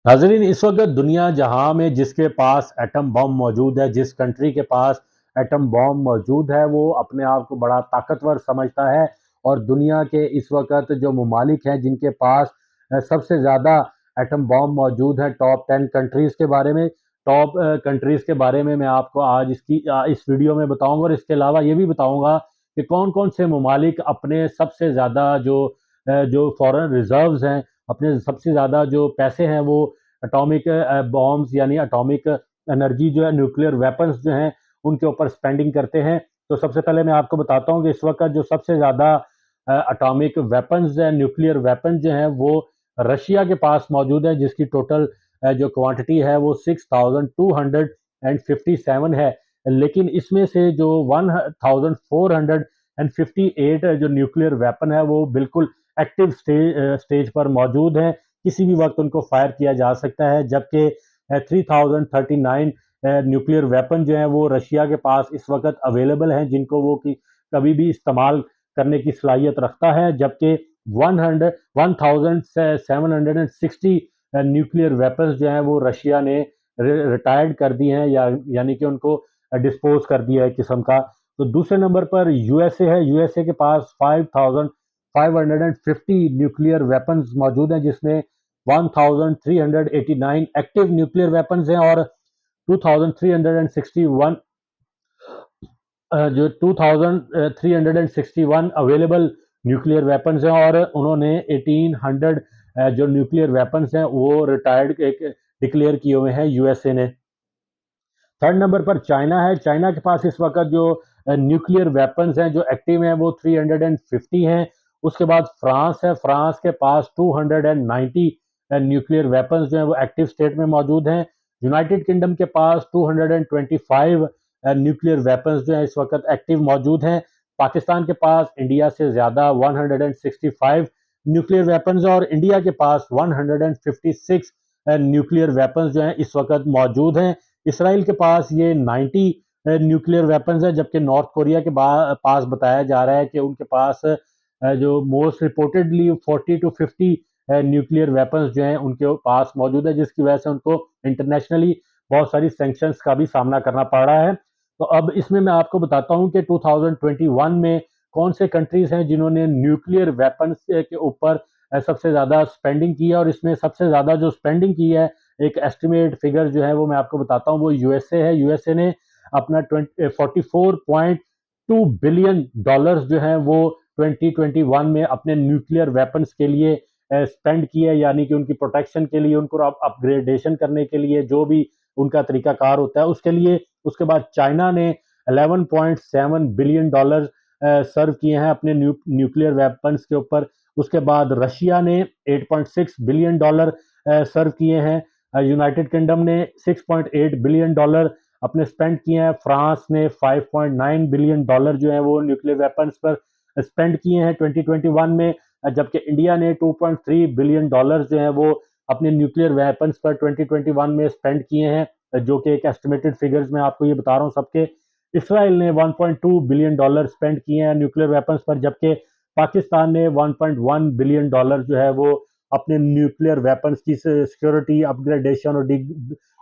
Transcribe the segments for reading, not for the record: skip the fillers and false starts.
नाज़रीन, इस वक्त दुनिया जहां में जिसके पास एटम बम मौजूद है, जिस कंट्री के पास एटम बम मौजूद है, वो अपने आप को बड़ा ताकतवर समझता है। और दुनिया के इस वक्त जो ममालिक हैं जिनके पास सबसे ज़्यादा एटम बम मौजूद है, टॉप 10 कंट्रीज़ के बारे में, टॉप कंट्रीज़ के बारे में मैं आपको आज इस वीडियो में बताऊंगा। और इसके अलावा ये भी बताऊंगा कि कौन कौन से ममालिक अपने सबसे ज़्यादा जो फॉरेन रिजर्व्स हैं, अपने सबसे ज़्यादा जो पैसे हैं, वो एटॉमिक बॉम्ब्स यानी एटॉमिक एनर्जी जो है, न्यूक्लियर वेपन्स जो हैं, उनके ऊपर स्पेंडिंग करते हैं। तो सबसे पहले मैं आपको बताता हूँ कि इस वक्त जो सबसे ज़्यादा एटॉमिक वेपन्स हैं, न्यूक्लियर वेपन्स जो हैं, वो रशिया के पास मौजूद है, जिसकी टोटल जो क्वांटिटी है वो 6257 है। लेकिन इसमें से जो 1458 जो न्यूक्लियर वेपन है, वो बिल्कुल एक्टिव स्टेज पर मौजूद है, किसी भी वक्त उनको फायर किया जा सकता है। जबकि 3039 न्यूक्लियर वेपन जो है वो रशिया के पास इस वक्त अवेलेबल हैं, जिनको वो कभी भी इस्तेमाल करने की सलाहियत रखता है। जबकि 1760 न्यूक्लियर वेपन्स जो हैं वो रशिया ने रिटायर्ड कर दिए हैं, यानी कि उनको डिस्पोज कर दिया है किस्म का। तो दूसरे नंबर पर यूएसए है। यूएसए के पास 5550 न्यूक्लियर वेपन्स मौजूद हैं, जिसमें 1389 एक्टिव न्यूक्लियर वेपन्स हैं और 2361 जो 2361 अवेलेबल न्यूक्लियर वेपन्स हैं। और उन्होंने 1800 जो न्यूक्लियर वेपन्स हैं वो रिटायर्ड डिक्लेयर किए हुए हैं यूएसए ने। थर्ड नंबर पर चाइना है। चाइना के पास इस वक्त जो न्यूक्लियर वेपन्स हैं जो एक्टिव हैं वो 350 हैं। उसके बाद फ्रांस है। फ्रांस के पास 290 न्यूक्लियर वेपन्स जो हैं वो एक्टिव स्टेट में मौजूद हैं। यूनाइटेड किंगडम के पास 225 न्यूक्लियर वेपन्स जो हैं इस वक्त एक्टिव मौजूद हैं। पाकिस्तान के पास इंडिया से ज़्यादा 165 न्यूक्लियर वेपन्स और इंडिया के पास 156 न्यूक्लियर वेपन्स जो हैं इस वक्त मौजूद हैं। इसराइल के पास ये 90 न्यूक्लियर वेपन्स है। जबकि नॉर्थ कोरिया के पास बताया जा रहा है कि उनके पास जो most reportedly 40 to 50 nuclear weapons जो हैं उनके पास मौजूद है, जिसकी वजह से उनको इंटरनेशनली बहुत सारी सैंक्शंस का भी सामना करना पड़ रहा है। तो अब इसमें मैं आपको बताता हूँ कि 2021 में कौन से कंट्रीज हैं जिन्होंने न्यूक्लियर वेपन्स के ऊपर सबसे ज़्यादा स्पेंडिंग की है। और इसमें सबसे ज़्यादा जो स्पेंडिंग की है, एक एस्टिमेट फिगर जो है वो मैं आपको बताता हूँ, वो यूएसए है। यूएसए ने अपना 44.2 बिलियन डॉलर्स जो है वो 2021 में अपने न्यूक्लियर वेपन्स के लिए स्पेंड किया है, यानी कि उनकी प्रोटेक्शन के लिए, उनको अपग्रेडेशन करने के लिए, जो भी उनका तरीकाकार होता है उसके लिए। उसके बाद चाइना ने 11.7 बिलियन डॉलर सर्व किए हैं अपने न्यूक्लियर वेपन्स के ऊपर। उसके बाद रशिया ने 8.6 बिलियन डॉलर सर्व किए हैं। यूनाइटेड किंगडम ने 6.8 बिलियन डॉलर अपने स्पेंड किए हैं। फ्रांस ने 5.9 बिलियन डॉलर जो है वो न्यूक्लियर वेपन्स पर स्पेंड किए हैं 2021 में। जबकि इंडिया ने 2.3 बिलियन डॉलर जो है वो अपने न्यूक्लियर वेपन्स पर 2021 में स्पेंड किए हैं, जो कि एक एस्टिमेटेड फिगर्स में आपको ये बता रहा हूँ सबके। इसराइल ने 1.2 बिलियन डॉलर स्पेंड किए हैं न्यूक्लियर वेपन्स पर। जबकि पाकिस्तान ने 1.1 बिलियन डॉलर जो है वो अपने न्यूक्लियर वेपन्स की सिक्योरिटी अपग्रेडेशन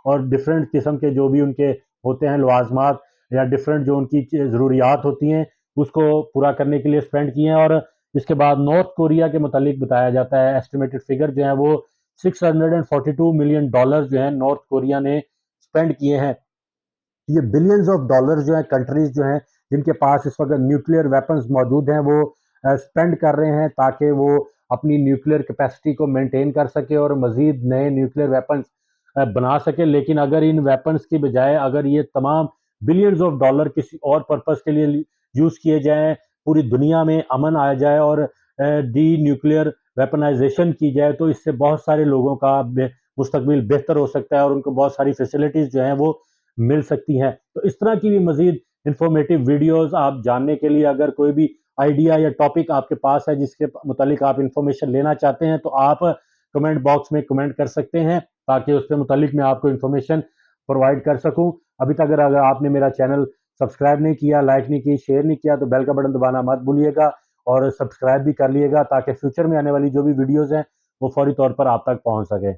और डिफरेंट किस्म के जो भी उनके होते हैं लवाजमात या डिफरेंट जो उनकी ज़रूरियात होती हैं उसको पूरा करने के लिए स्पेंड किए हैं। और इसके बाद नॉर्थ कोरिया के मुतालिक बताया जाता है, एस्टिमेटेड फिगर जो है वो 642 मिलियन डॉलर जो है नॉर्थ कोरिया ने स्पेंड किए हैं। ये बिलियंस ऑफ डॉलर जो है कंट्रीज जो हैं जिनके पास इस वक्त न्यूक्लियर वेपन्स मौजूद हैं, वो स्पेंड कर रहे हैं ताकि वो अपनी न्यूक्लियर कैपेसिटी को मेंटेन कर सके और मजीद नए न्यूक्लियर वेपन्स बना सके। लेकिन अगर इन वेपन्स की बजाय अगर ये तमाम बिलियंस ऑफ डॉलर किसी और पर्पस के लिए यूज़ किए जाएँ, पूरी दुनिया में अमन आ जाए और डी न्यूक्लियर वेपनाइजेशन की जाए, तो इससे बहुत सारे लोगों का मुस्तकबिल बेहतर हो सकता है और उनको बहुत सारी फैसिलिटीज़ जो हैं वो मिल सकती हैं। तो इस तरह की भी मज़ीद इंफॉर्मेटिव वीडियोस आप जानने के लिए अगर कोई भी आइडिया या टॉपिक आपके पास है जिसके मुतालिक आप इंफॉर्मेशन लेना चाहते हैं, तो आप कमेंट बॉक्स में कमेंट कर सकते हैं ताकि उसके मुतालिक मैं आपको इंफॉर्मेशन प्रोवाइड कर सकूं। अभी तक अगर आपने मेरा चैनल सब्सक्राइब नहीं किया, लाइक नहीं की, शेयर नहीं किया, तो बेल का बटन दबाना मत भूलिएगा और सब्सक्राइब भी कर लिएगा ताकि फ्यूचर में आने वाली जो भी वीडियोज़ हैं वो फौरी तौर पर आप तक पहुँच सके।